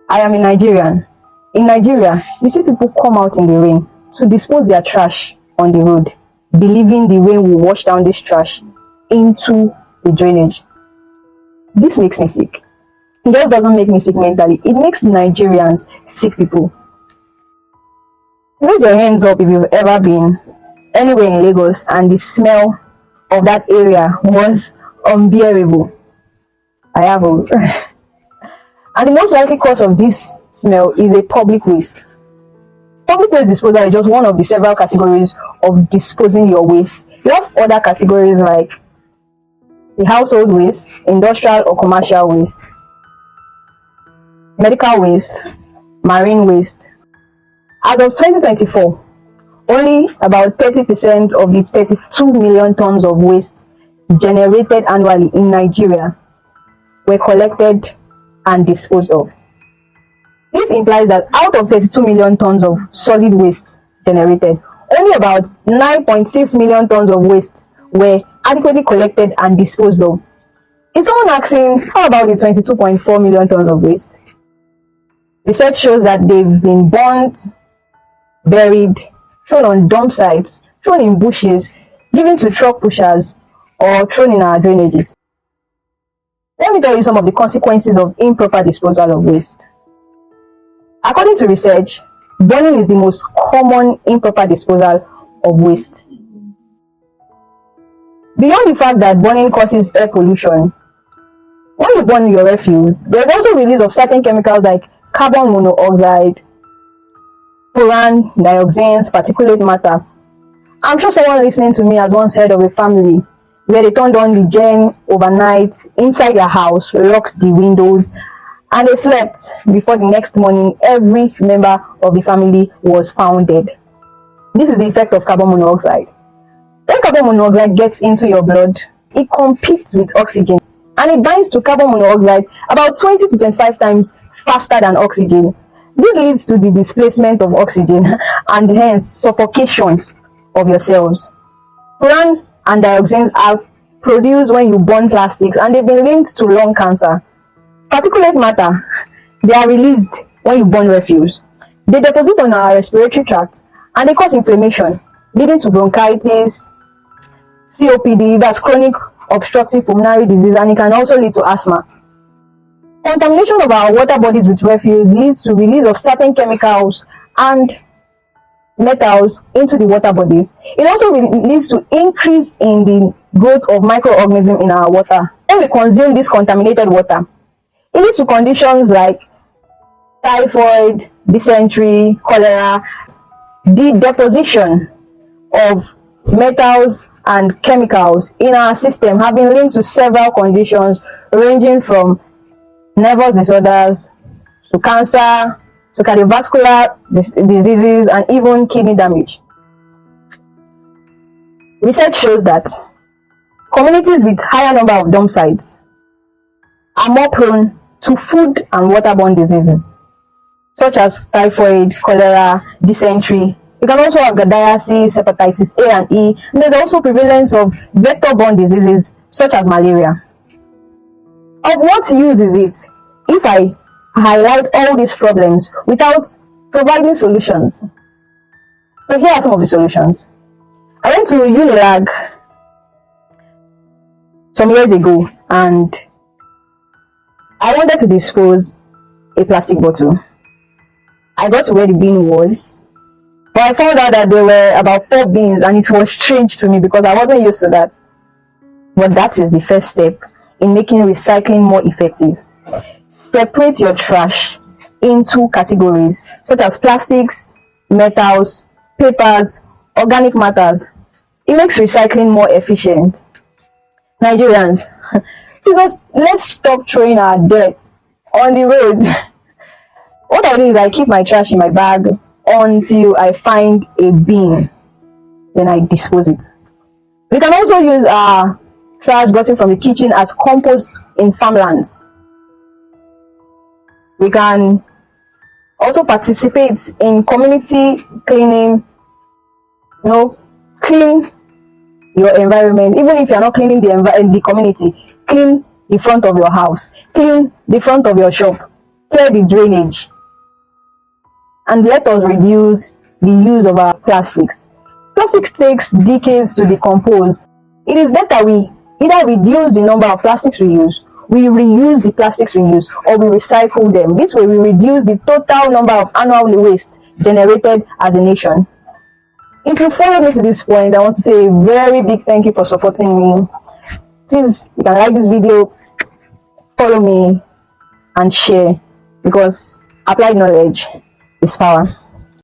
I am a Nigerian. In Nigeria, you see people come out in the rain to dispose their trash on the road, believing the rain will wash down this trash into the drainage. This makes me sick. It just doesn't make me sick mentally. It makes Nigerians sick people. Raise your hands up if you've ever been anywhere in Lagos and the smell of that area was unbearable. I have. And the most likely cause of this smell is a public waste. Public waste disposal is just one of the several categories of disposing your waste. You have other categories like the household waste, industrial or commercial waste, medical waste, marine waste. As of 2024, only about 30% of the 32 million tons of waste generated annually in Nigeria were collected and disposed of. This implies that out of 32 million tons of solid waste generated, only about 9.6 million tons of waste were adequately collected and disposed of. Is someone asking, how about the 22.4 million tons of waste? Research shows that they've been burnt, buried, thrown on dump sites, thrown in bushes, given to truck pushers, or thrown in our drainages. Let me tell you some of the consequences of improper disposal of waste. According to research, burning is the most common improper disposal of waste. Beyond the fact that burning causes air pollution, when you burn your refuse, there's also release of certain chemicals like carbon monoxide, furan, dioxins, particulate matter. I'm sure someone listening to me has once heard of a family where they turned on the gen overnight inside their house, locked the windows, and they slept before the next morning every member of the family was found dead. This is the effect of carbon monoxide. When carbon monoxide gets into your blood, it competes with oxygen and it binds to carbon monoxide about 20 to 25 times faster than oxygen. This leads to the displacement of oxygen and hence suffocation of your cells. Furan and dioxins are produced when you burn plastics and they've been linked to lung cancer. Particulate matter, they are released when you burn refuse. They deposit on our respiratory tract and they cause inflammation, leading to bronchitis, COPD, that's chronic obstructive pulmonary disease, and it can also lead to asthma. Contamination of our water bodies with refuse leads to release of certain chemicals and metals into the water bodies. It also leads to increase in the growth of microorganisms in our water. When we consume this contaminated water, it leads to conditions like typhoid, dysentery, cholera. The deposition of metals and chemicals in our system have been linked to several conditions ranging from nervous disorders to cancer to cardiovascular diseases and even kidney damage. Research shows that communities with higher number of dump sites are more prone to food and waterborne diseases such as typhoid, cholera, dysentery. You can also have gardasil, hepatitis A and E. And there's also prevalence of vector-borne diseases such as malaria. Of what use is it if I highlight all these problems without providing solutions? So here are some of the solutions. I went to Unilag some years ago and I wanted to dispose a plastic bottle. I got to where the bin was, but I found out that there were about 4 bins and it was strange to me because I wasn't used to that. But that is the first step in making recycling more effective. Separate your trash into categories such as plastics, metals, papers, organic matters. It makes recycling more efficient. Nigerians, let's stop throwing our dirt on the road. What I do is I keep my trash in my bag until I find a bin, then I dispose it. We can also use our trash gotten from the kitchen as compost in farmlands. We can also participate in community cleaning, clean your environment. Even if you're not cleaning the community, clean the front of your house, clean the front of your shop, clear the drainage, and let us reduce the use of our plastics. Plastics takes decades to decompose. It is better we either reduce the number of plastics we use, we reuse the plastics we use, or we recycle them. This way we reduce the total number of annual waste generated as a nation. If you followed me to this point, I want to say a very big thank you for supporting me. Please, you can like this video, follow me, and share, because applied knowledge is power.